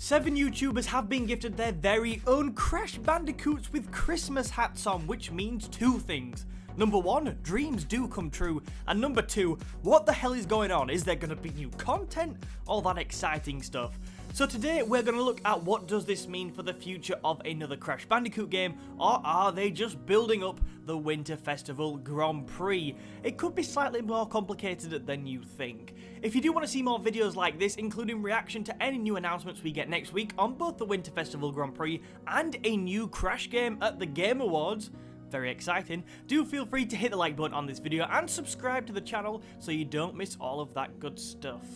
7 YouTubers have been gifted their very own Crash Bandicoots with Christmas hats on, which means 2 things. Number 1, dreams do come true, and number 2, what the hell is going on? Is there going to be new content? All that exciting stuff. So today we're going to look at what does this mean for the future of another Crash Bandicoot game, or are they just building up the Winter Festival Grand Prix? It could be slightly more complicated than you think. If you do want to see more videos like this, including reaction to any new announcements we get next week on both the Winter Festival Grand Prix and a new Crash game at the Game Awards, very exciting, do feel free to hit the like button on this video and subscribe to the channel so you don't miss all of that good stuff.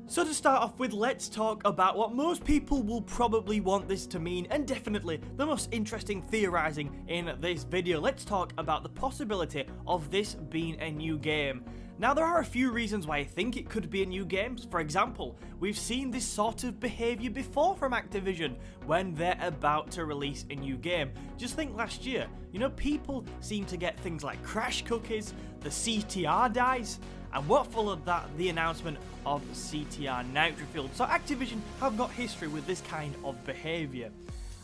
So to start off with, let's talk about what most people will probably want this to mean, and definitely the most interesting theorizing in this video. Let's talk about the possibility of this being a new game. Now, there are a few reasons why I think it could be a new game. For example, we've seen this sort of behaviour before from Activision when they're about to release a new game. Just think last year, you know, people seem to get things like Crash Cookies, the CTR dice, and what followed that, the announcement of CTR Nitrofield. So Activision have got history with this kind of behaviour.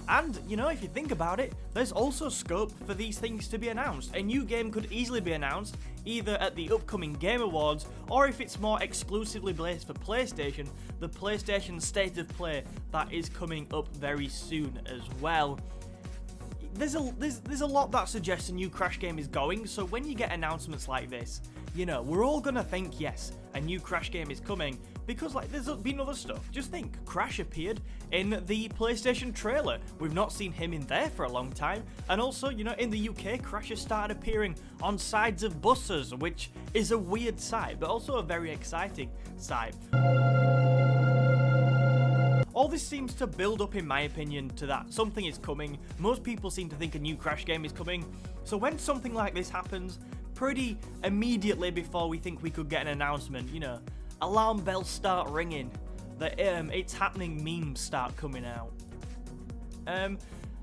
And, you know, if you think about it, there's also scope for these things to be announced. A new game could easily be announced, either at the upcoming Game Awards, or if it's more exclusively based for PlayStation, the PlayStation State of Play that is coming up very soon as well. There's a lot that suggests a new Crash game is going, so when you get announcements like this, you know, we're all gonna think, yes, a new Crash game is coming, because like there's been other stuff. Just think, Crash appeared in the PlayStation trailer. We've not seen him in there for a long time, and also, you know, in the UK, Crash has started appearing on sides of buses, which is a weird sight, but also a very exciting sight. All this seems to build up, in my opinion, to that something is coming. Most people seem to think a new Crash game is coming, so when something like this happens, pretty immediately before we think we could get an announcement, you know, alarm bells start ringing, the it's happening memes start coming out.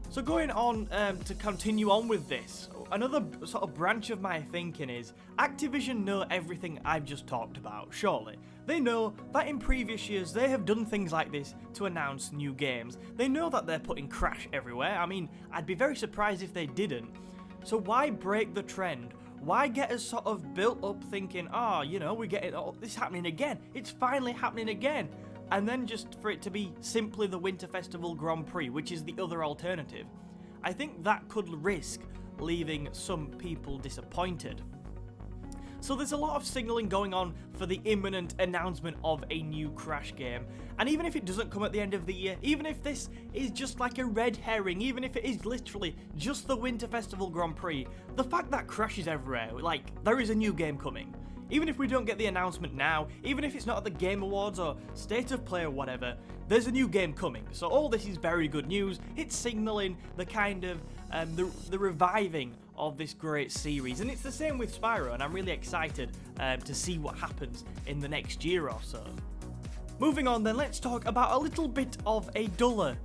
So going on to continue on with this, another sort of branch of my thinking is Activision know everything I've just talked about, surely. They know that in previous years they have done things like this to announce new games. They know that they're putting Crash everywhere. I mean, I'd be very surprised if they didn't. So why break the trend? Why get us sort of built up thinking, you know, we're getting this happening again. It's finally happening again. And then just for it to be simply the Winter Festival Grand Prix, which is the other alternative. I think that could risk leaving some people disappointed. So there's a lot of signalling going on for the imminent announcement of a new Crash game. And even if it doesn't come at the end of the year, even if this is just like a red herring, even if it is literally just the Winter Festival Grand Prix, the fact that Crash is everywhere, like, there is a new game coming. Even if we don't get the announcement now, even if it's not at the Game Awards or State of Play or whatever, there's a new game coming. So all this is very good news. It's signalling the kind of, the reviving of this great series. And it's the same with Spyro, and I'm really excited to see what happens in the next year or so. Moving on then, let's talk about a little bit of a duller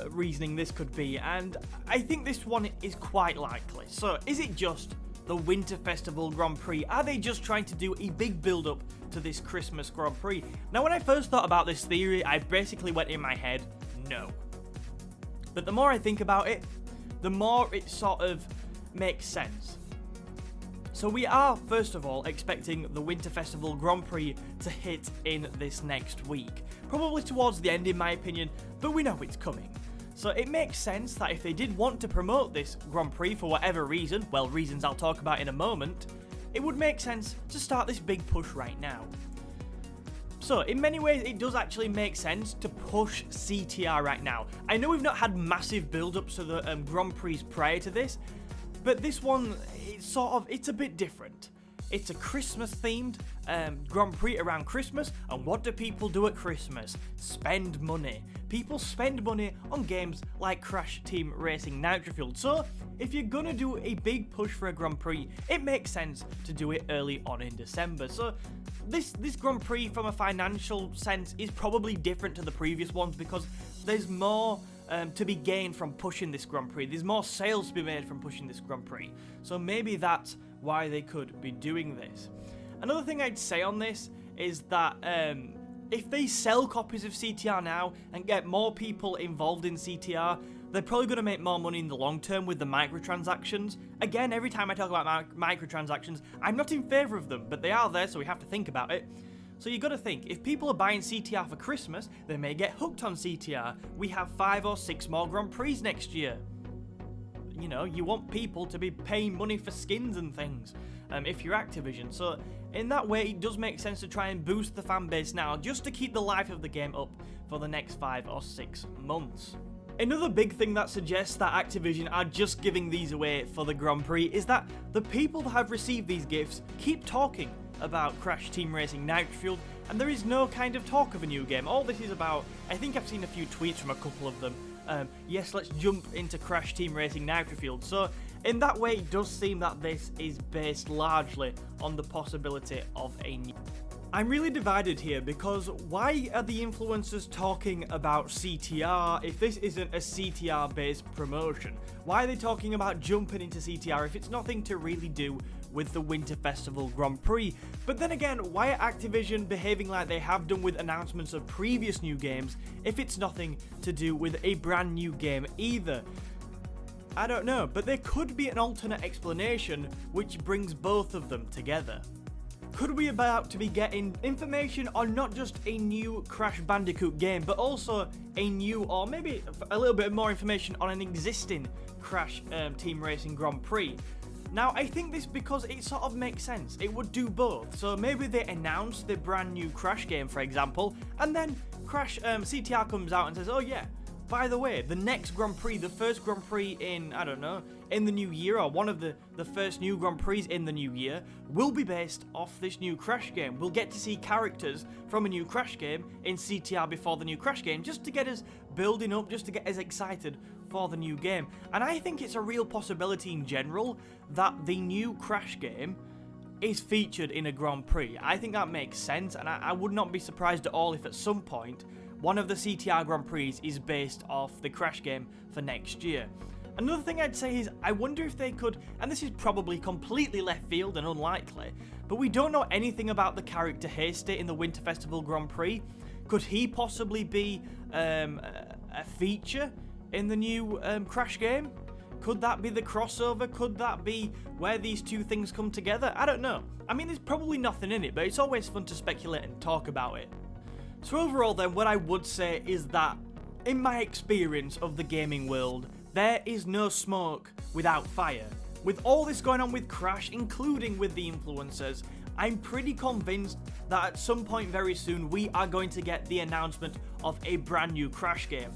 reasoning this could be, and I think this one is quite likely. So is it just the Winter Festival Grand Prix? Are they just trying to do a big build-up to this Christmas Grand Prix? Now, when I first thought about this theory, I basically went in my head, no. But the more I think about it, the more it sort of makes sense. So we are, first of all, expecting the Winter Festival Grand Prix to hit in this next week. Probably towards the end, in my opinion, but we know it's coming. So it makes sense that if they did want to promote this Grand Prix for whatever reason, well, reasons I'll talk about in a moment, it would make sense to start this big push right now. So in many ways, it does actually make sense to push CTR right now. I know we've not had massive build-ups to the Grand Prix prior to this, but this one, it's a bit different. It's a Christmas-themed Grand Prix around Christmas, and what do people do at Christmas? Spend money. People spend money on games like Crash Team Racing Nitrofield. So, if you're gonna do a big push for a Grand Prix, it makes sense to do it early on in December. So, this Grand Prix, from a financial sense, is probably different to the previous ones because there's more to be gained from pushing this Grand Prix. There's more sales to be made from pushing this Grand Prix. So maybe that's why they could be doing this. Another thing I'd say on this is that if they sell copies of CTR now and get more people involved in CTR, they're probably going to make more money in the long term with the microtransactions. Again, every time I talk about microtransactions, I'm not in favour of them, but they are there, so we have to think about it. So you got to think, if people are buying CTR for Christmas, they may get hooked on CTR. We have 5 or 6 more Grand Prix next year. You know, you want people to be paying money for skins and things, if you're Activision. So in that way, it does make sense to try and boost the fan base now, just to keep the life of the game up for the next 5 or 6 months. Another big thing that suggests that Activision are just giving these away for the Grand Prix is that the people that have received these gifts keep talking about Crash Team Racing Nitro-Fueled, and there is no kind of talk of a new game. All this is about, I think I've seen a few tweets from a couple of them, yes, let's jump into Crash Team Racing Nitro-Fueled. So in that way, it does seem that this is based largely on the possibility of a new... I'm really divided here, because why are the influencers talking about CTR if this isn't a CTR based promotion? Why are they talking about jumping into CTR if it's nothing to really do with the Winter Festival Grand Prix? But then again, why are Activision behaving like they have done with announcements of previous new games if it's nothing to do with a brand new game either? I don't know, but there could be an alternate explanation which brings both of them together. Could we about to be getting information on not just a new Crash Bandicoot game, but also a new, or maybe a little bit more information on an existing Crash Team Racing Grand Prix? Now, I think this because it sort of makes sense. It would do both. So maybe they announce the brand new Crash game, for example, and then Crash CTR comes out and says, oh yeah, by the way, the next Grand Prix, the first Grand Prix in, I don't know, in the new year, or one of the first new Grand Prix in the new year, will be based off this new Crash game. We'll get to see characters from a new Crash game in CTR before the new Crash game, just to get us building up, just to get us excited for the new game. And I think it's a real possibility in general that the new Crash game is featured in a Grand Prix. I think that makes sense, and I would not be surprised at all if at some point one of the CTR Grand Prix is based off the Crash game for next year. Another thing I'd say is, I wonder if they could, and this is probably completely left field and unlikely, but we don't know anything about the character Hasty in the Winter Festival Grand Prix. Could he possibly be a feature in the new Crash game? Could that be the crossover? Could that be where these two things come together? I don't know. I mean, there's probably nothing in it, but it's always fun to speculate and talk about it. So overall then, what I would say is that, in my experience of the gaming world, there is no smoke without fire. With all this going on with Crash, including with the influencers, I'm pretty convinced that at some point very soon we are going to get the announcement of a brand new Crash game.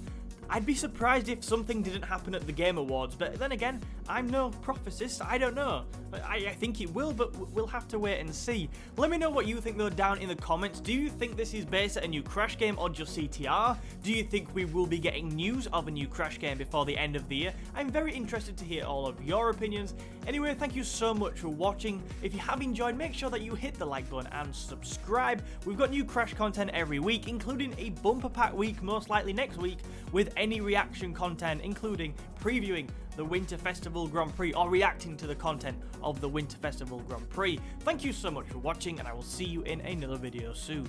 I'd be surprised if something didn't happen at the Game Awards, but then again, I'm no prophesist, I don't know. I think it will, but we'll have to wait and see. Let me know what you think though down in the comments. Do you think this is based at a new Crash game or just CTR? Do you think we will be getting news of a new Crash game before the end of the year? I'm very interested to hear all of your opinions. Anyway, thank you so much for watching. If you have enjoyed, make sure that you hit the like button and subscribe. We've got new Crash content every week, including a bumper pack week, most likely next week, with any reaction content, including previewing the Winter Festival Grand Prix or reacting to the content of the Winter Festival Grand Prix. Thank you so much for watching, and I will see you in another video soon.